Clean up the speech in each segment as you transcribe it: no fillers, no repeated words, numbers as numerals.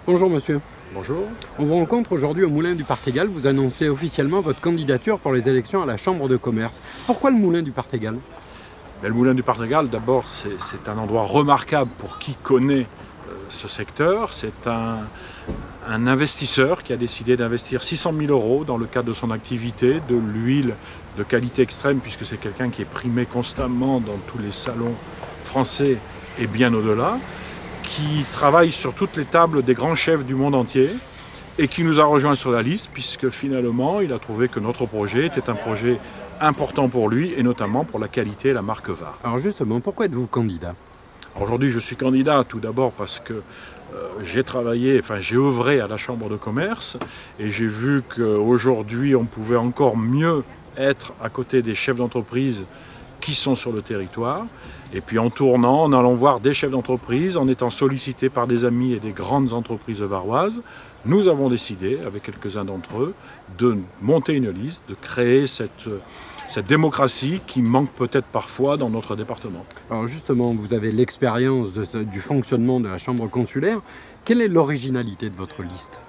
Bonjour monsieur. Bonjour. On vous rencontre aujourd'hui au Moulin du Partégall. Vous annoncez officiellement votre candidature pour les élections à la Chambre de commerce. Pourquoi le Moulin du Partégall? Le Moulin du Partégall, d'abord, c'est un endroit remarquable pour qui connaît ce secteur. C'est un investisseur qui a décidé d'investir 600 000 € dans le cadre de son activité, de l'huile de qualité extrême, puisque c'est quelqu'un qui est primé constamment dans tous les salons français et bien au-delà, qui travaille sur toutes les tables des grands chefs du monde entier et qui nous a rejoints sur la liste, puisque finalement, il a trouvé que notre projet était un projet important pour lui, et notamment pour la qualité et la marque VAR. Alors justement, pourquoi êtes-vous candidat? Aujourd'hui, je suis candidat tout d'abord parce que j'ai œuvré à la Chambre de commerce et j'ai vu qu'aujourd'hui, on pouvait encore mieux être à côté des chefs d'entreprise qui sont sur le territoire. Et puis en tournant, en allant voir des chefs d'entreprise, en étant sollicités par des amis et des grandes entreprises varoises, nous avons décidé, avec quelques-uns d'entre eux, de monter une liste, de créer cette démocratie qui manque peut-être parfois dans notre département. Alors justement, vous avez l'expérience du fonctionnement de la Chambre consulaire. Quelle est l'originalité de votre liste?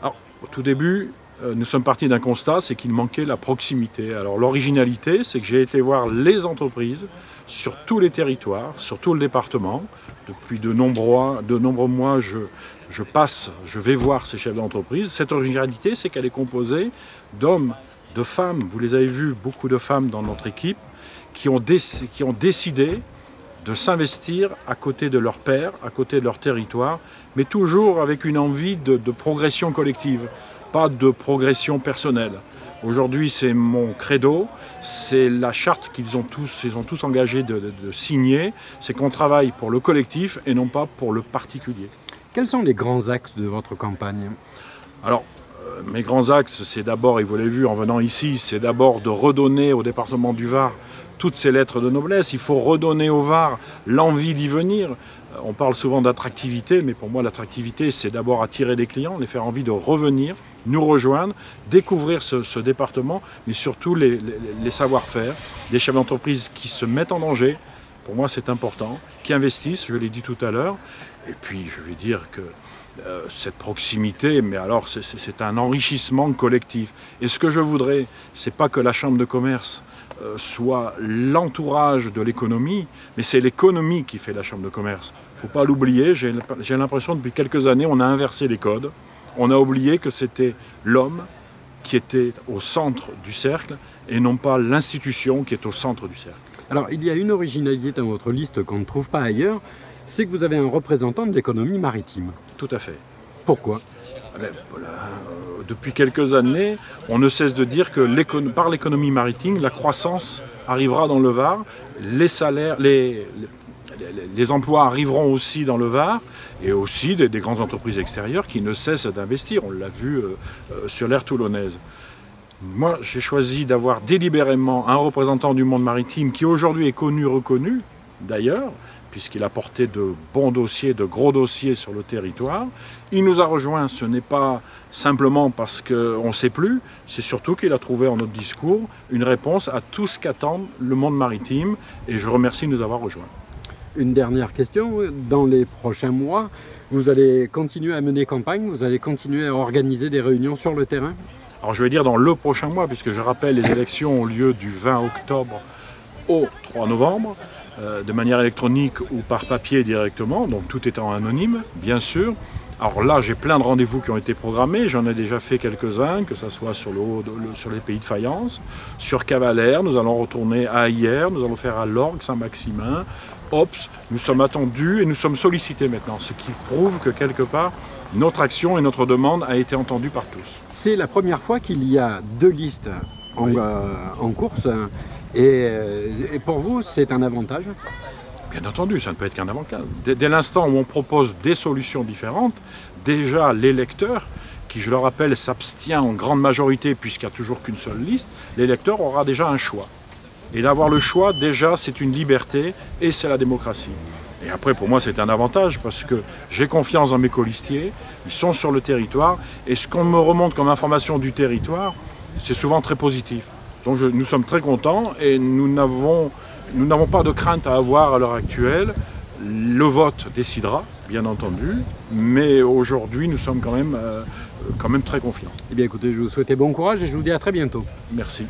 Alors, au tout début, nous sommes partis d'un constat, c'est qu'il manquait la proximité. Alors l'originalité, c'est que j'ai été voir les entreprises sur tous les territoires, sur tout le département. Depuis de nombreux mois, je vais voir ces chefs d'entreprise. Cette originalité, c'est qu'elle est composée d'hommes, de femmes. Vous les avez vus, beaucoup de femmes dans notre équipe, qui ont décidé de s'investir à côté de leur père, à côté de leur territoire, mais toujours avec une envie de progression collective, pas de progression personnelle. Aujourd'hui, c'est mon credo, c'est la charte qu'ils ont tous engagé de signer, c'est qu'on travaille pour le collectif et non pas pour le particulier. Quels sont les grands axes de votre campagne? Alors, mes grands axes, c'est d'abord, et vous l'avez vu en venant ici, c'est d'abord de redonner au département du Var toutes ces lettres de noblesse. Il faut redonner au Var l'envie d'y venir. On parle souvent d'attractivité, mais pour moi l'attractivité, c'est d'abord attirer des clients, les faire envie de revenir, nous rejoindre, découvrir ce département, mais surtout les savoir-faire, des chefs d'entreprise qui se mettent en danger, pour moi c'est important, qui investissent, je l'ai dit tout à l'heure, et puis je vais dire que cette proximité, mais alors c'est un enrichissement collectif. Et ce que je voudrais, c'est pas que la Chambre de commerce soit l'entourage de l'économie, mais c'est l'économie qui fait la Chambre de commerce. Il ne faut pas l'oublier, j'ai l'impression depuis quelques années, on a inversé les codes. On a oublié que c'était l'homme qui était au centre du cercle et non pas l'institution qui est au centre du cercle. Alors, il y a une originalité dans votre liste qu'on ne trouve pas ailleurs, c'est que vous avez un représentant de l'économie maritime. Tout à fait. Pourquoi? Depuis quelques années, on ne cesse de dire que par l'économie maritime, la croissance arrivera dans le Var, les salaires, les emplois arriveront aussi dans le Var, et aussi des grandes entreprises extérieures qui ne cessent d'investir. On l'a vu sur l'aire toulonnaise. Moi, j'ai choisi d'avoir délibérément un représentant du monde maritime qui aujourd'hui est connu, reconnu, d'ailleurs, puisqu'il a porté de bons dossiers, de gros dossiers sur le territoire. Il nous a rejoints, ce n'est pas simplement parce qu'on ne sait plus, c'est surtout qu'il a trouvé en notre discours une réponse à tout ce qu'attend le monde maritime, et je remercie de nous avoir rejoints. Une dernière question, dans les prochains mois, vous allez continuer à mener campagne, vous allez continuer à organiser des réunions sur le terrain? Alors je vais dire dans le prochain mois, puisque je rappelle, les élections ont lieu du 20 octobre au 3 novembre, de manière électronique ou par papier directement, donc tout étant anonyme, bien sûr. Alors là, j'ai plein de rendez-vous qui ont été programmés, j'en ai déjà fait quelques-uns, que ce soit sur les pays de faïence, sur Cavalère, nous allons retourner à Hyères, nous allons faire à Lorgues, Saint-Maximin, Ops, nous sommes attendus et nous sommes sollicités maintenant, ce qui prouve que quelque part, notre action et notre demande a été entendue par tous. C'est la première fois qu'il y a deux listes en course. Et pour vous, c'est un avantage? Bien entendu, ça ne peut être qu'un avantage. Dès l'instant où on propose des solutions différentes, déjà l'électeur, qui je le rappelle s'abstient en grande majorité puisqu'il n'y a toujours qu'une seule liste, l'électeur aura déjà un choix. Et d'avoir le choix, déjà, c'est une liberté et c'est la démocratie. Et après, pour moi, c'est un avantage parce que j'ai confiance dans mes colistiers, ils sont sur le territoire et ce qu'on me remonte comme information du territoire, c'est souvent très positif. Donc nous sommes très contents et nous n'avons pas de crainte à avoir à l'heure actuelle. Le vote décidera, bien entendu, mais aujourd'hui nous sommes quand même très confiants. Eh bien écoutez, je vous souhaite bon courage et je vous dis à très bientôt. Merci.